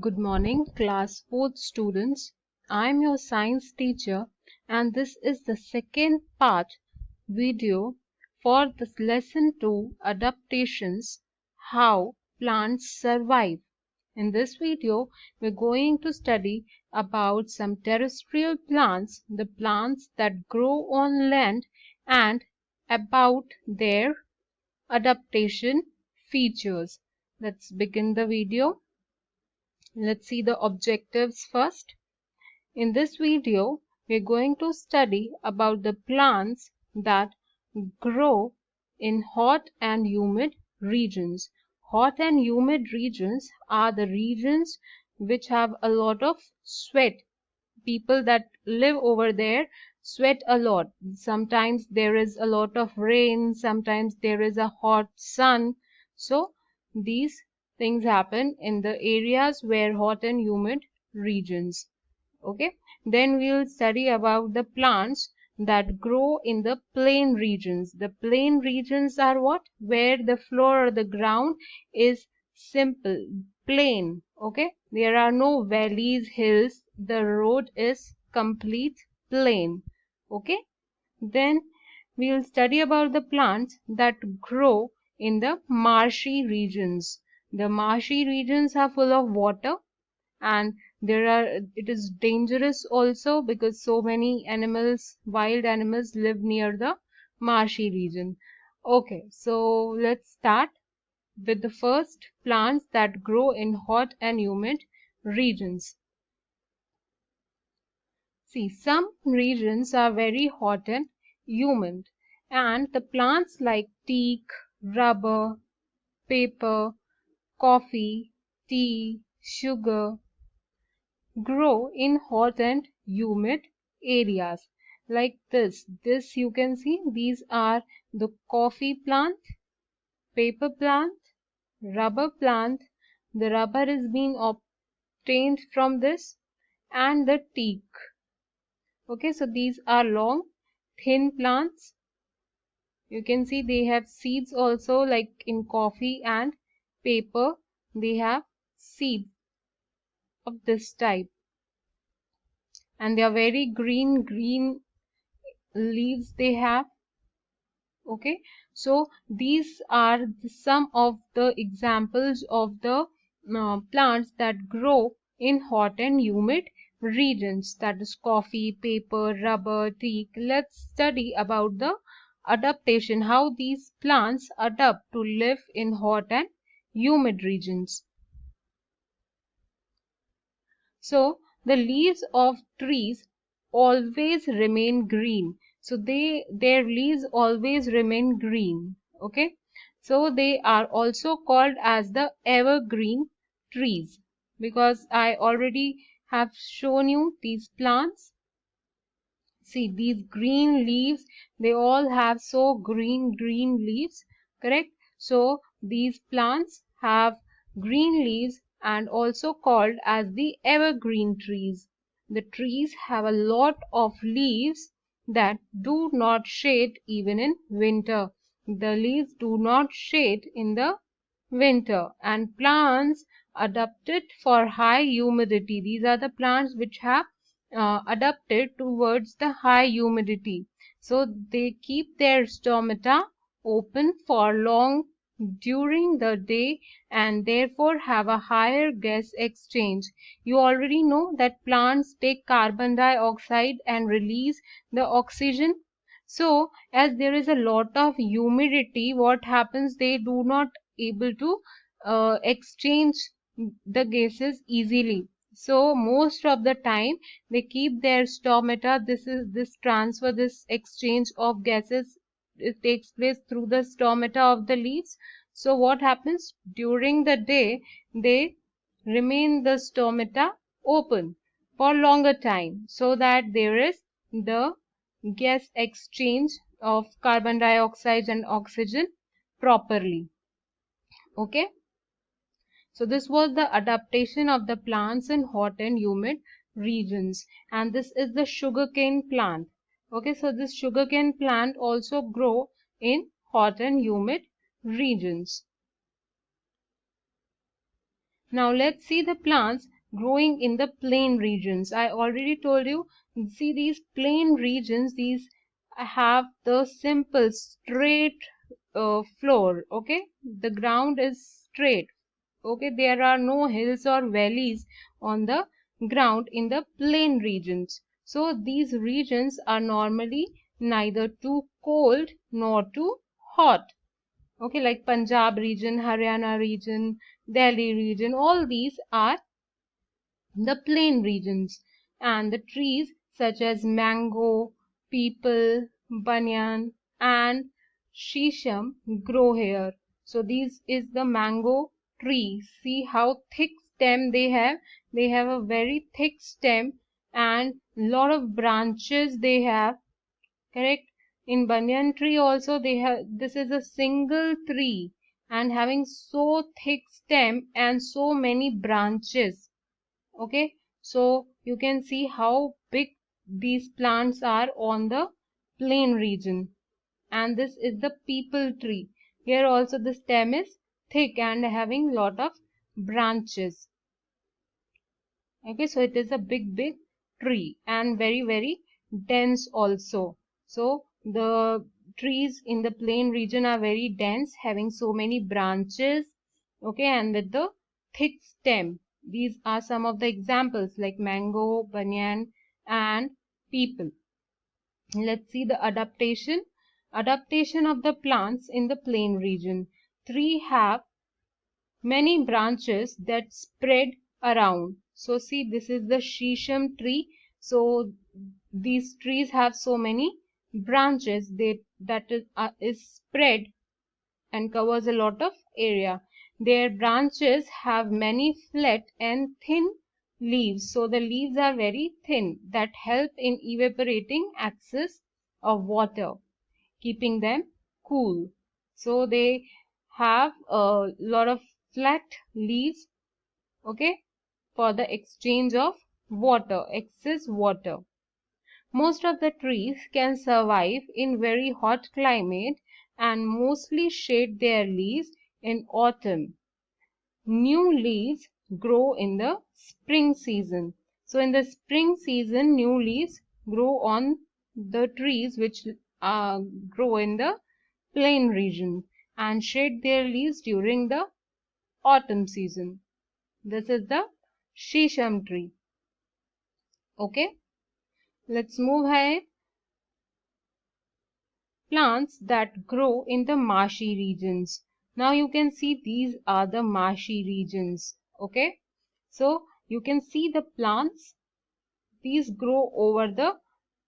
Good morning, class 4th students. I am your science teacher, and this is the second part video for this lesson 2 adaptations, how plants survive. In this video, we're going to study about some terrestrial plants, the plants that grow on land, and about their adaptation features. Let's begin the video. Let's see the objectives first. In this video, we're going to study about the plants that grow in hot and humid regions. Hot and humid regions are the regions which have a lot of sweat. People that live over there sweat a lot. Sometimes there is a lot of rain, sometimes there is a hot sun. So these things happen in the areas where hot and humid regions. Okay, then we'll study about the plants that grow in the plain regions. The plain regions are what? Where the floor or the ground is simple, plain. Okay, there are no valleys, hills, the road is complete plain. Okay, then we'll study about the plants that grow in the marshy regions. The marshy regions are full of water, and it is dangerous also because so many animals, wild animals, live near the marshy region. Okay, so let's start with the first plants that grow in hot and humid regions. See, some regions are very hot and humid, and the plants like teak, rubber, paper, coffee, tea, sugar grow in hot and humid areas like this. This you can see, these are the coffee plant, paper plant, rubber plant. The rubber is being obtained from this, and the teak. Okay, so these are long, thin plants. You can see they have seeds also, like in coffee and paper. They have seeds of this type, and they are very green leaves they have. Okay, so these are some of the examples of the plants that grow in hot and humid regions, that is coffee, paper, rubber, teak. Let's study about the adaptation, how these plants adapt to live in hot and humid regions. So the leaves of trees always remain green. So their leaves always remain green. Okay. So they are also called as the evergreen trees, because I already have shown you these plants. See, these green leaves, they all have so green leaves, correct? So these plants have green leaves and also called as the evergreen trees. The trees have a lot of leaves that do not shade even in winter. The leaves do not shade in the winter, and plants adapted for high humidity. These are the plants which have adapted towards the high humidity. So they keep their stomata open for long during the day and therefore have a higher gas exchange. You already know that plants take carbon dioxide and release the oxygen. So as there is a lot of humidity, what happens, they do not able to exchange the gases easily. So most of the time they keep their stomata. This transfer, this exchange of gases, it takes place through the stomata of the leaves. So what happens, during the day they remain the stomata open for longer time, so that there is the gas exchange of carbon dioxide and oxygen properly. Okay, so this was the adaptation of the plants in hot and humid regions, and this is the sugarcane plant. Okay, so this sugarcane plant also grow in hot and humid regions. Now let's see the plants growing in the plain regions. I already told you, see these plain regions, these have the simple straight floor. Okay, the ground is straight. Okay, there are no hills or valleys on the ground in the plain regions. So these regions are normally neither too cold nor too hot. Okay, like Punjab region, Haryana region, Delhi region, all these are the plain regions, and the trees such as mango, peepal, banyan, and shisham grow here. So this is the mango tree. See how thick stem they have. They have a very thick stem and lot of branches they have. Correct. In banyan tree also they have, this is a single tree and having so thick stem and so many branches. Okay, so you can see how big these plants are on the plain region. And this is the peepal tree. Here also the stem is thick and having lot of branches. Okay, so it is a big tree and very dense also. So the trees in the plain region are very dense, having so many branches. Okay, and with the thick stem. These are some of the examples like mango, banyan, and peepal. Let's see the adaptation of the plants in the plain region. Trees have many branches that spread around. So see, this is the shisham tree. So these trees have so many branches that is spread and covers a lot of area. Their branches have many flat and thin leaves. So the leaves are very thin that help in evaporating excess of water, keeping them cool. So they have a lot of flat leaves, okay, for the exchange of water, excess water. Most of the trees can survive in very hot climate and mostly shed their leaves in autumn. New leaves grow in the spring season. So in the spring season, new leaves grow on the trees which grow in the plain region and shed their leaves during the autumn season. This is the shisham tree. Okay, let's move ahead. Plants that grow in the marshy regions. Now you can see these are the marshy regions. Okay, so you can see the plants, these grow over the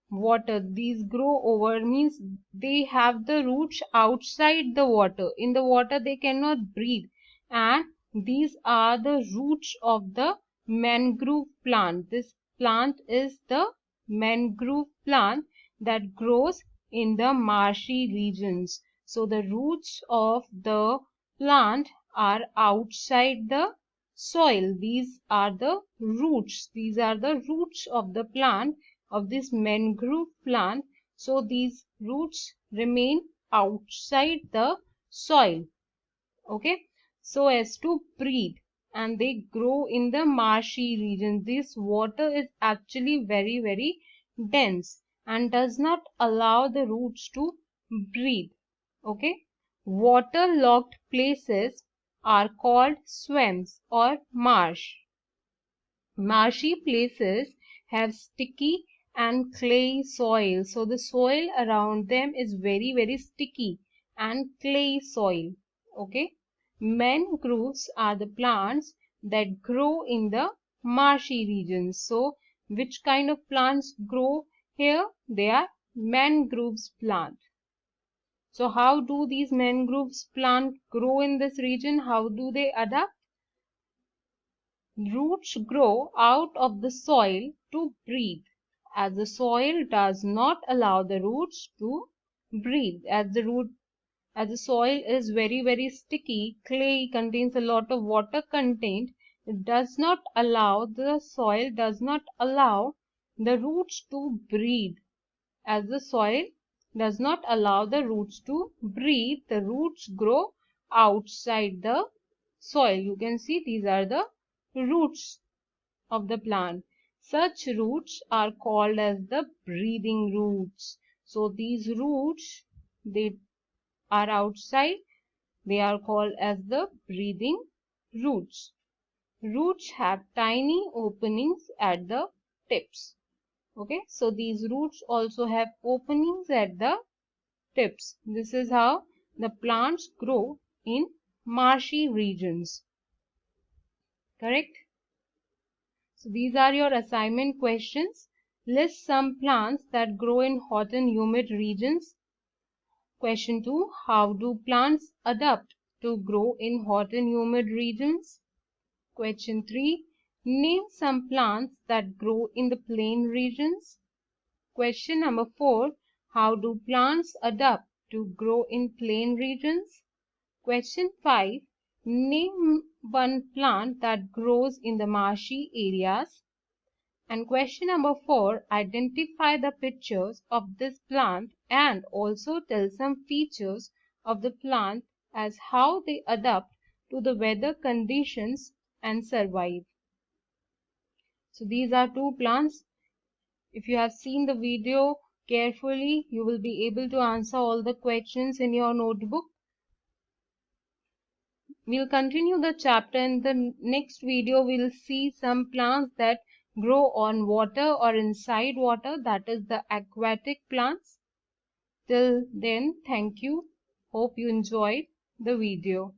water. These grow over means they have the roots outside the water. In the water they cannot breathe, and these are the roots of the mangrove plant. This plant is the mangrove plant that grows in the marshy regions. So the roots of the plant are outside the soil. These are the roots. These are the roots of the plant, of this mangrove plant. So these roots remain outside the soil, okay, so as to breathe, and they grow in the marshy region. This water is actually very dense and does not allow the roots to breathe. Okay, waterlogged places are called swamps or marsh. Marshy places have sticky and clay soil. So the soil around them is very sticky and clay soil. Okay. Mangroves are the plants that grow in the marshy regions. So which kind of plants grow here? They are mangroves plant. So how do these mangroves plant grow in this region? How do they adapt? Roots grow out of the soil to breathe, as the soil does not allow the roots to breathe. As the soil is very sticky, clay contains a lot of water content. It does not allow the soil does not allow the roots to breathe. As the soil does not allow the roots to breathe, the roots grow outside the soil. You can see these are the roots of the plant. Such roots are called as the breathing roots. So these roots, they are outside. They are called as the breathing roots. Roots have tiny openings at the tips. Okay, so these roots also have openings at the tips. This is how the plants grow in marshy regions. Correct? So these are your assignment questions. List some plants that grow in hot and humid regions. Question 2. How do plants adapt to grow in hot and humid regions? Question 3. Name some plants that grow in the plain regions. Question number 4. How do plants adapt to grow in plain regions? Question 5. Name one plant that grows in the marshy areas. And question number 4. Identify the pictures of this plant and also tell some features of the plant as how they adapt to the weather conditions and survive. So these are two plants. If you have seen the video carefully, you will be able to answer all the questions in your notebook. We'll continue the chapter. In the next video, we'll see some plants that grow on water or inside water, that is the aquatic plants. Till then, thank you. Hope you enjoyed the video.